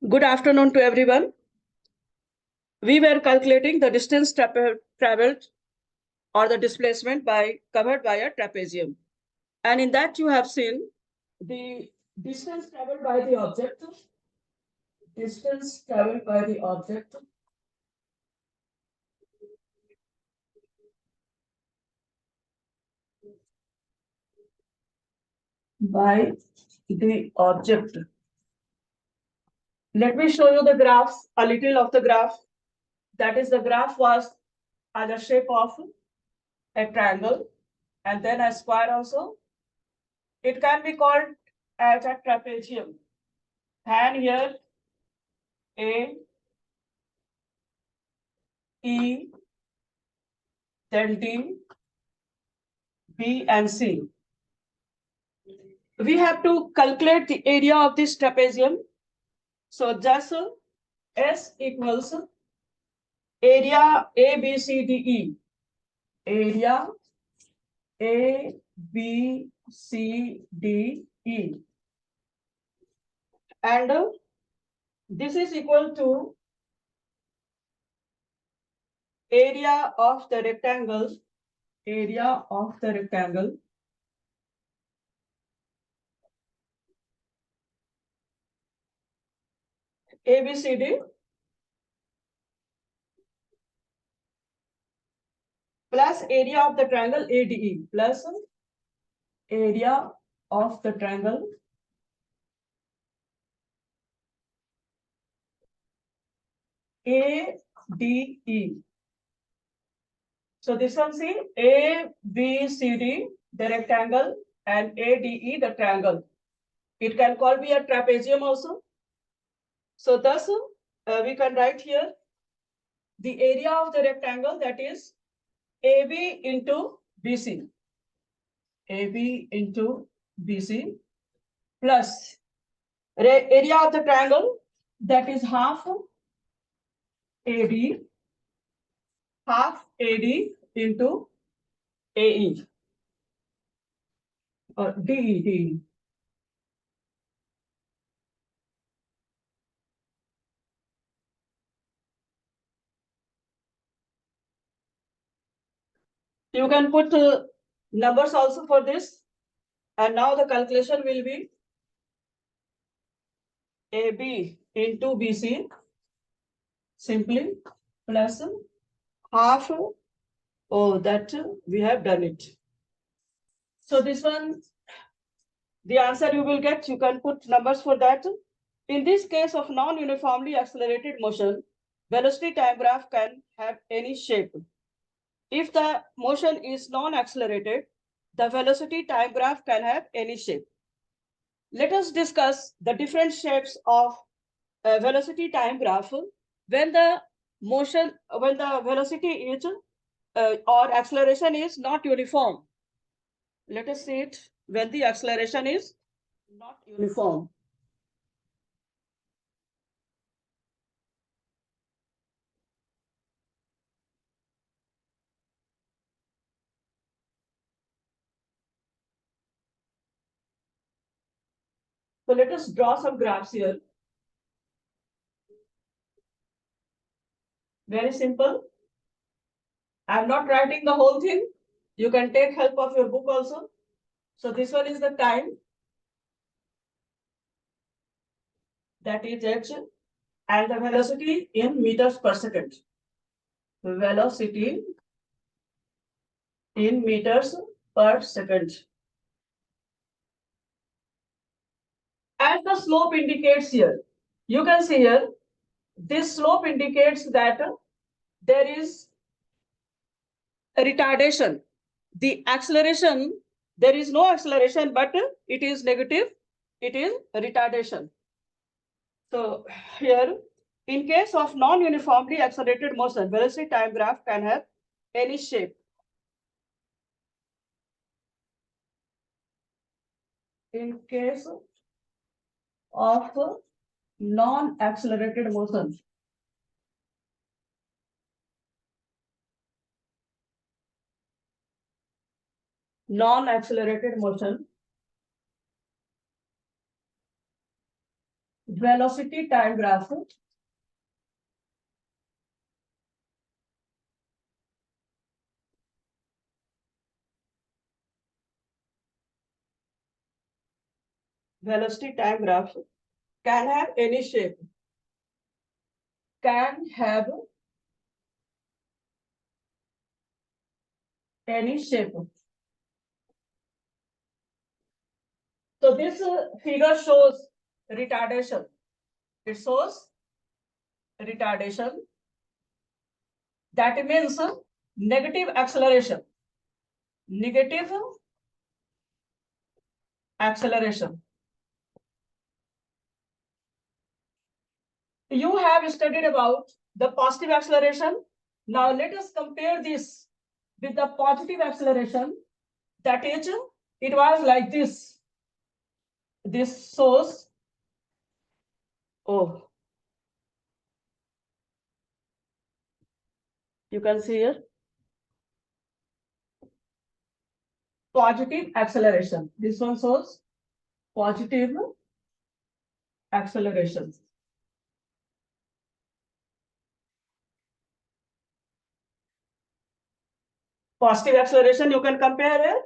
Good afternoon to everyone. We were calculating the distance traveled or the displacement covered by a trapezium. And in that you have seen the distance traveled by the object, by the object. Let me show you the graphs, a little of the graph. That is, the graph was as a shape of a triangle and then a square also. It can be called as a trapezium. And here A, E, then D, B, and C. We have to calculate the area of this trapezium. So just S equals area A, B, C, D, E. Area A, B, C, D, E. And this is equal to area of the rectangle, ABCD plus area of the triangle ADE plus area of the triangle ADE. So this one, see, ABCD, the rectangle, and ADE, the triangle. It can call be a trapezium also. So thus, we can write here the area of the rectangle, that is AB into BC. AB into BC plus area of the triangle, that is half AD into AE or DE. You can put numbers also for this. And now the calculation will be AB into BC simply plus half. Oh, that we have done it. So this one, the answer you will get, you can put numbers for that. In this case of non-uniformly accelerated motion, velocity time graph can have any shape. If the motion is non-accelerated, the velocity time graph can have any shape. Let us discuss the different shapes of velocity time graph when the velocity is or acceleration is not uniform. Let us see it when the acceleration is not uniform. So let us draw some graphs here. Very simple. I'm not writing the whole thing. You can take help of your book also. So this one is the time, that is h, and the velocity in meters per second. Velocity in meters per second. As the slope indicates here, you can see here, this slope indicates that there is a retardation. The acceleration, there is no acceleration, but it is negative. It is retardation. So here, in case of non-uniformly accelerated motion, velocity time graph can have any shape. In case of non-accelerated motion, velocity time graph. Velocity time graph can have any shape. Can have any shape. So this figure shows retardation. It shows retardation. That means negative acceleration. Negative acceleration. You have studied about the positive acceleration. Now let us compare this with the positive acceleration. That is, it was like this. This shows, oh, you can see here, positive acceleration. This one shows positive acceleration. Positive acceleration, you can compare it.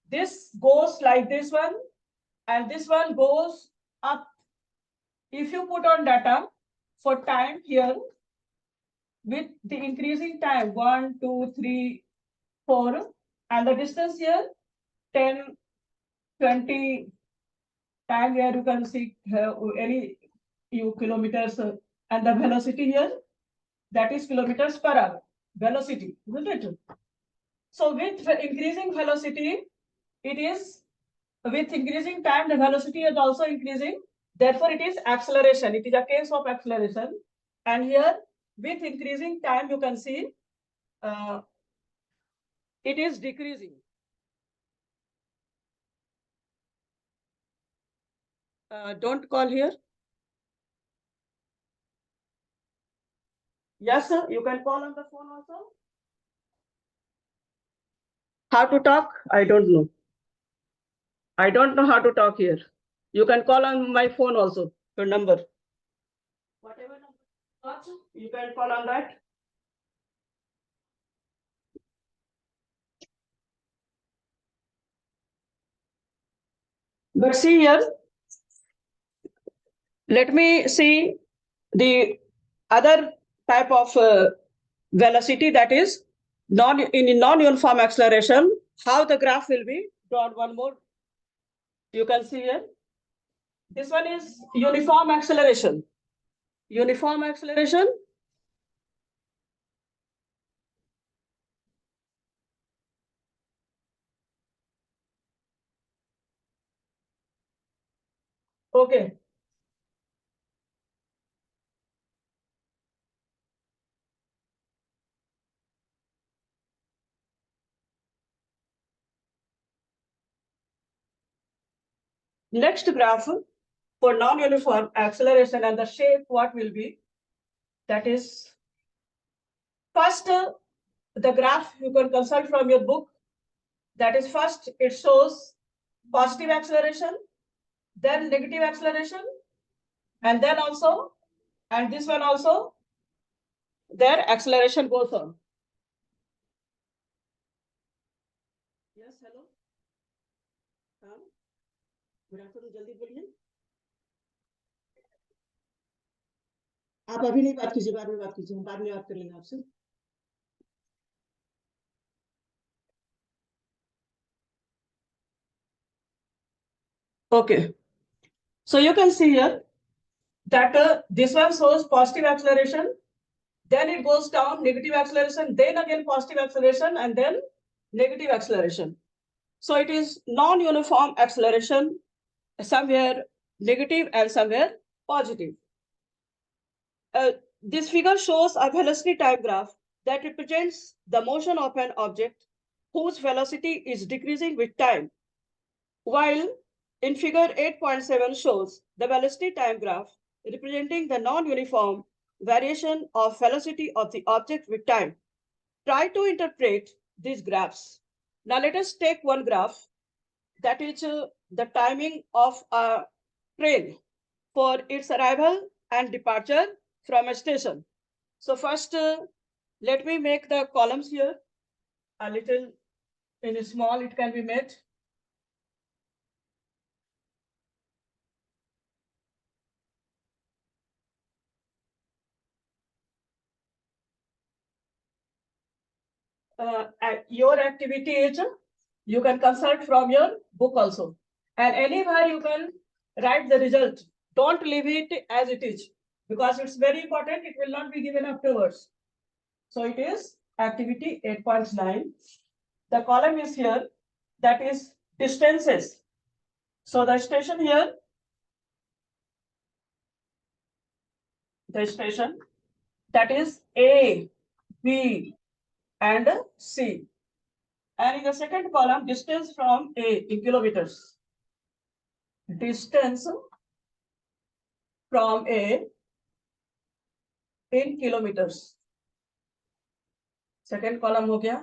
This goes like this one, and this one goes up. If you put on data for time here, with the increasing time, 1, 2, 3, 4, and the distance here, 10, 20, time here you can see any kilometers, and the velocity here, that is kilometers per hour, velocity, isn't it? So with increasing velocity, it is, with increasing time, the velocity is also increasing. Therefore, it is acceleration. It is a case of acceleration. And here, with increasing time, you can see it is decreasing. Don't call here. Yes, sir. You can call on the phone also. How to talk? I don't know. I don't know how to talk here. You can call on my phone also, your number. Whatever number you can call on that. But see here, let me see the other type of velocity, that is non-uniform acceleration. How the graph will be drawn. One more. You can see here. This one is uniform acceleration. Uniform acceleration. Okay. Next graph for non-uniform acceleration and the shape, what will be? That is, first, the graph you can consult from your book. That is, first it shows positive acceleration, then negative acceleration, and then also, and this one also, their acceleration goes on. Yes, hello. Good afternoon, जल्दी बोलिए. आप अभी नहीं बात कीजिए, बाद में बात कीजिए, हम बाद में बात कर लेंगे आपसे. Okay. So you can see here that this one shows positive acceleration, then it goes down, negative acceleration, then again positive acceleration, and then negative acceleration. So it is non-uniform acceleration, somewhere negative and somewhere positive. This figure shows a velocity time graph that represents the motion of an object whose velocity is decreasing with time, while in figure 8.7 shows the velocity time graph representing the non-uniform variation of velocity of the object with time. Try to interpret these graphs. Now let us take one graph, that is the timing of a train. for its arrival and departure from a station. So first, let me make the columns here a little in small, it can be made. Your activity is, you can consult from your book also. And anywhere you can write the result. Don't leave it as it is, because it's very important. It will not be given afterwards. So it is activity 8.9. The column is here, that is distances. So the station here, the station, that is A, B, and C. And in the second column, distance from A in kilometers. Distance from A in kilometers. Second column हो गया.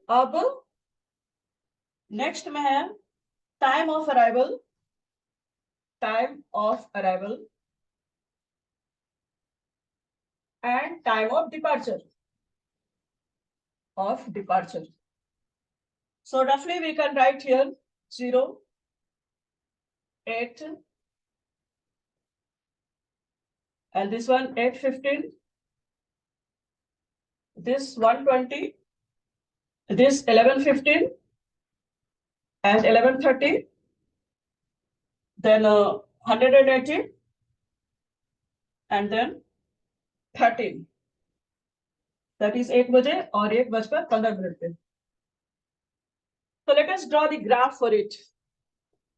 अब next में है time of arrival. Time of arrival and time of departure. So roughly we can write here 0, 8, and this one 8:15, this 1:20, this 11:15, and 11:30, then 180, and then 13. That is 1 बजे और 1:15 पे. So let us draw the graph for it.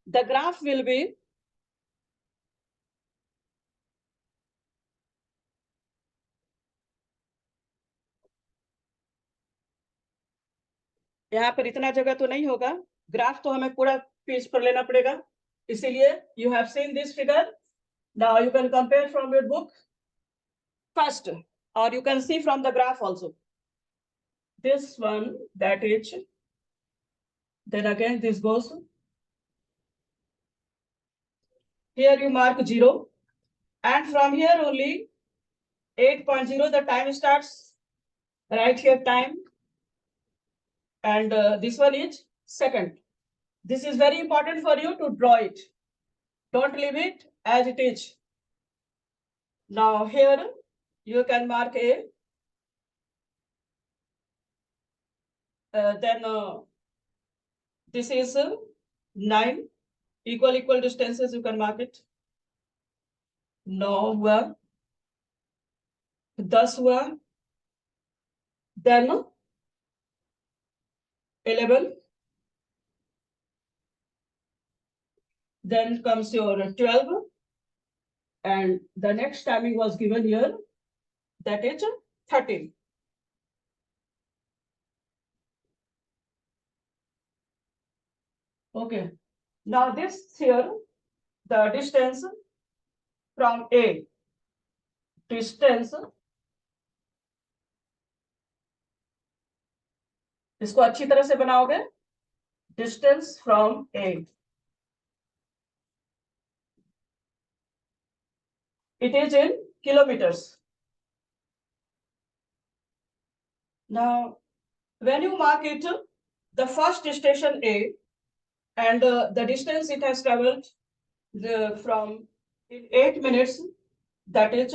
The graph will be यहाँ पर इतना जगह तो नहीं होगा. ग्राफ तो हमें पूरा पेज पर लेना पड़ेगा. इसीलिए you have seen this figure. Now you can compare from your book first, or you can see from the graph also. This one, that is, then again this goes. Here you mark 0, and from here only 8.0 the time starts. Right here time, and this one is second. This is very important for you to draw it. Don't leave it as it is. Now here you can mark A. Then this is 9. Equal distances you can mark it. 9 हुआ, 10 हुआ, then 11, then comes your 12, and the next timing was given here, that is 13. Okay, now this here, the distance from A, distance, इसको अच्छी तरह से बनाओगे. Distance from A, it is in kilometers. Now when you mark it, the first station A, and the distance it has traveled from in 8 minutes, that is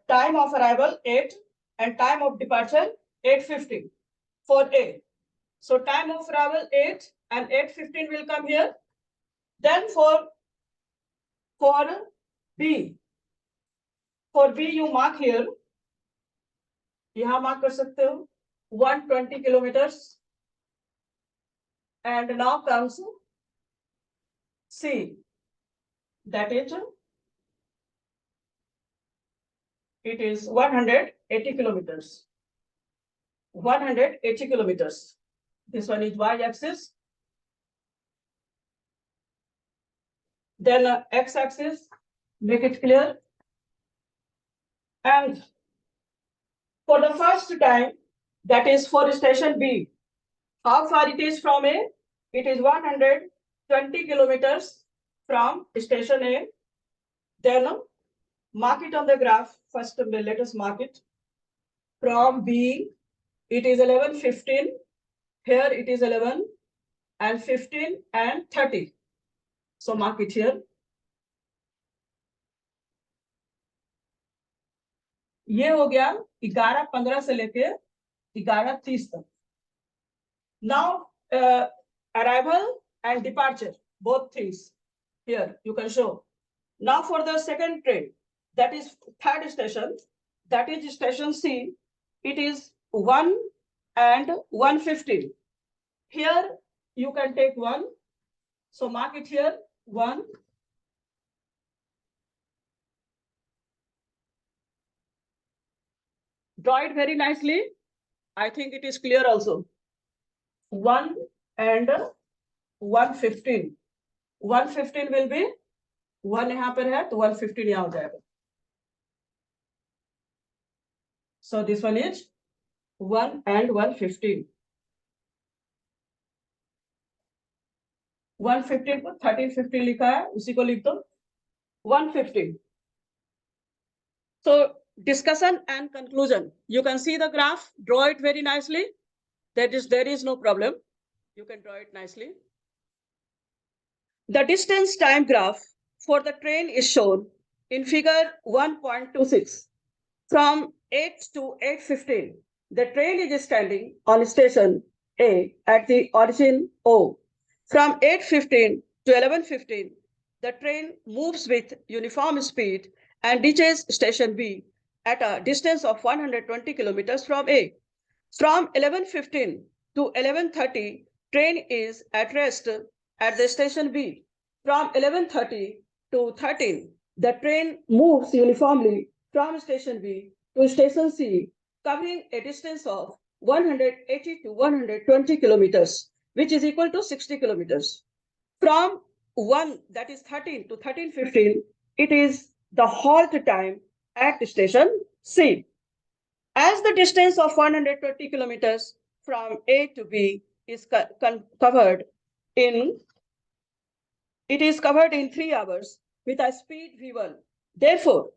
time of arrival 8 and time of departure 8:50 for A. So time of arrival 8 and 8:15 will come here. Then for B, you mark here, यहाँ mark कर सकते हो 120 kilometers. And now comes C, that is, it is 180 kilometers. 180 kilometers. This one is y-axis. Then x-axis, make it clear. And for the first time, that is for station B, how far it is from A? It is 120 kilometers from station A. Then mark it on the graph. First, let us mark it. From B, it is 11:15. Here it is 11 and 15 and 30. So mark it here. ये हो गया 11:15 से लेके 11:30 तक. Now arrival and departure, both things here you can show. Now for the second train, that is third station, that is station C. It is 1 and 1:15. Here you can take 1. So mark it here 1. Draw it very nicely. I think it is clear also. 1 and 1:15. 1:15 will be 1 यहाँ पर है तो 1:15 यहाँ हो जाएगा. So this one is 1 and 1:15. 1:15 को 13:15 लिखा है, उसी को लिख दो 1:15. So discussion and conclusion. You can see the graph. Draw it very nicely. There is no problem. You can draw it nicely. The distance time graph for the train is shown in figure 1.26. From 8 to 8:15, the train is standing on station A at the origin O. From 8:15 to 11:15, the train moves with uniform speed and reaches station B at a distance of 120 kilometers from A. From 11:15 to 11:30, train is at rest at the station B. From 11:30 to 13, the train moves uniformly from station B to station C, covering a distance of 180 to 120 kilometers, which is equal to 60 kilometers. From 1, that is 13 to 13:15, it is the halt time at station C. As the distance of 120 kilometers from A to B is covered in 3 hours with a speed V1. Therefore,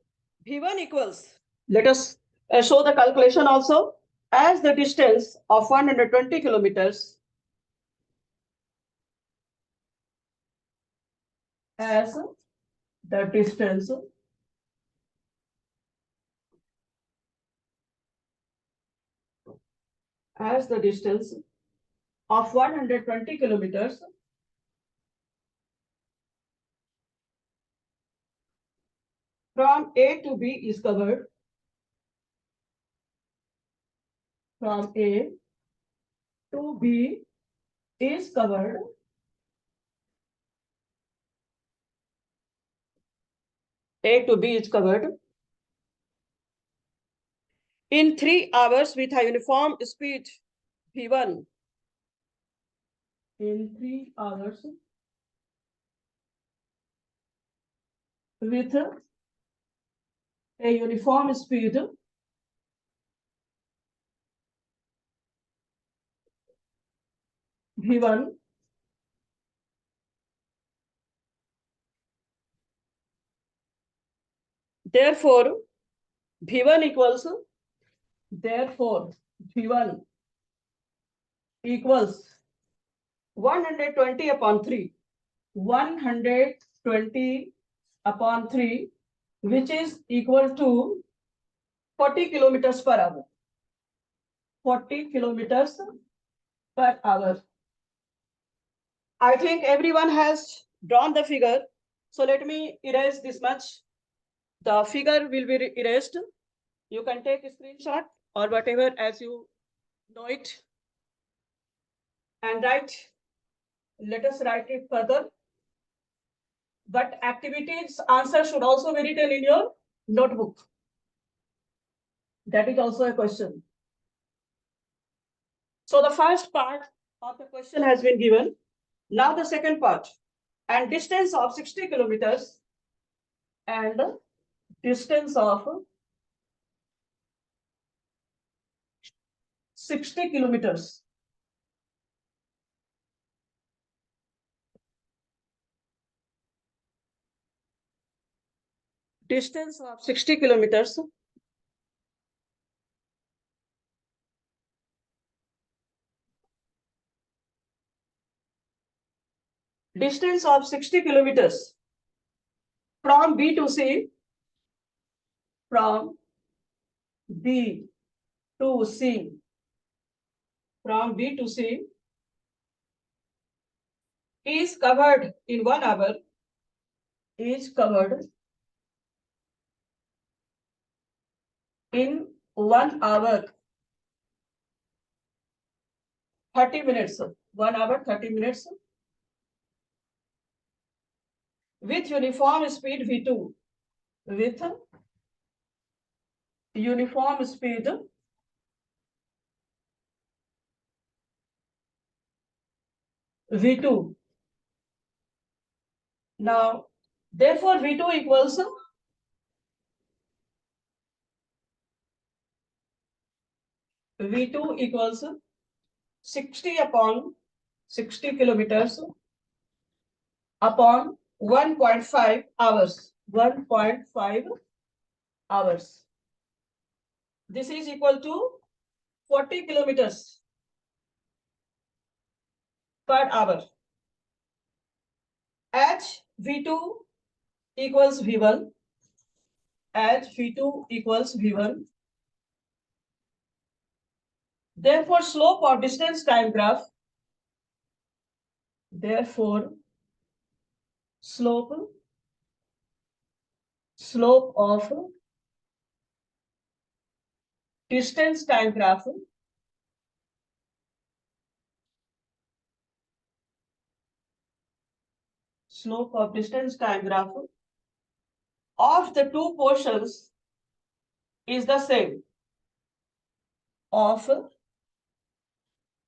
V1 equals, let us show the calculation also, as the distance of 120 kilometers as the distance of 120 kilometers from A to B is covered. From A to B is covered in 3 hours with a uniform speed V1. In 3 hours with a uniform speed V1. Therefore, V1 equals 120 upon 3. 120 upon 3, which is equal to 40 kilometers per hour. 40 kilometers per hour. I think everyone has drawn the figure. So let me erase this much. The figure will be erased. You can take a screenshot or whatever as you know it and write. Let us write it further. But activities answer should also be written in your notebook. That is also a question. So the first part of the question has been given. Now the second part. And distance of 60 kilometers and distance of 60 kilometers. distance of 60 kilometers. Distance of 60 kilometers from B to C, from B to C, from B to C is covered in 1 hour, is covered in 1 hour, 30 minutes, 1 hour, 30 minutes, with uniform speed V2, with uniform speed V2. Now, therefore, V2 equals 60 upon 60 kilometers upon 1.5 hours. 1.5 hours. This is equal to 40 kilometers per hour. H V2 equals V1. H V2 equals V1. Therefore, slope of distance time graph. Therefore, slope of distance time graph slope of distance time graph of the two portions is the same. Of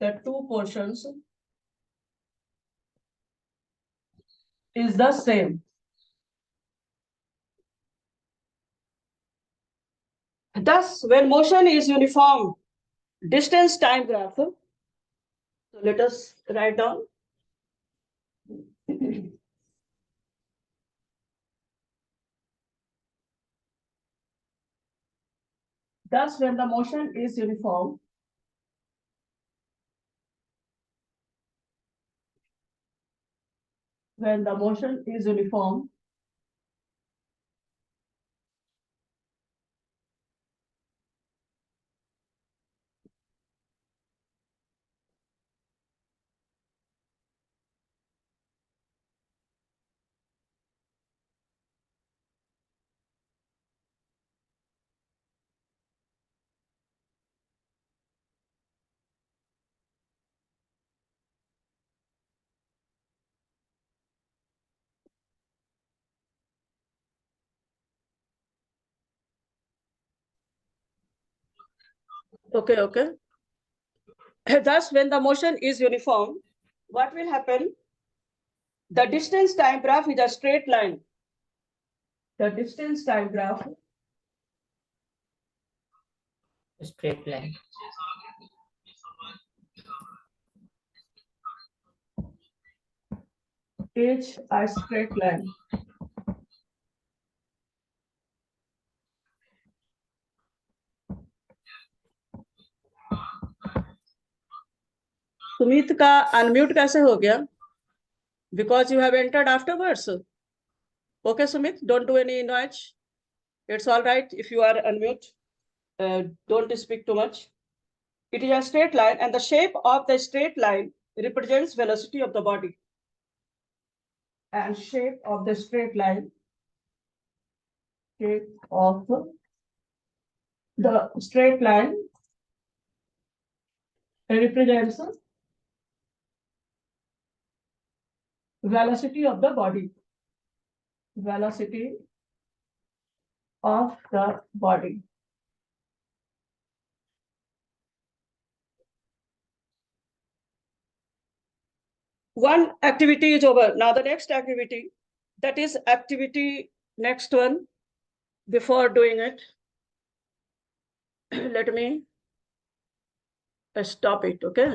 the two portions is the same. Thus, when motion is uniform, distance time graph, so let us write down. Thus, when the motion is uniform, when the motion is uniform, okay. Thus, when the motion is uniform, what will happen? The distance time graph is a straight line. The distance time graph straight line. is a straight line. Sumit का unmute कैसे हो गया? Because you have entered afterwards. Okay, Sumit, don't do any noise. It's all right if you are unmute. Don't speak too much. It is a straight line, and the shape of the straight line represents velocity of the body. And shape of the straight line, shape of the straight line represents velocity of the body. Velocity of the body. One activity is over. Now the next activity, that is activity next one. Before doing it, let me stop it, okay?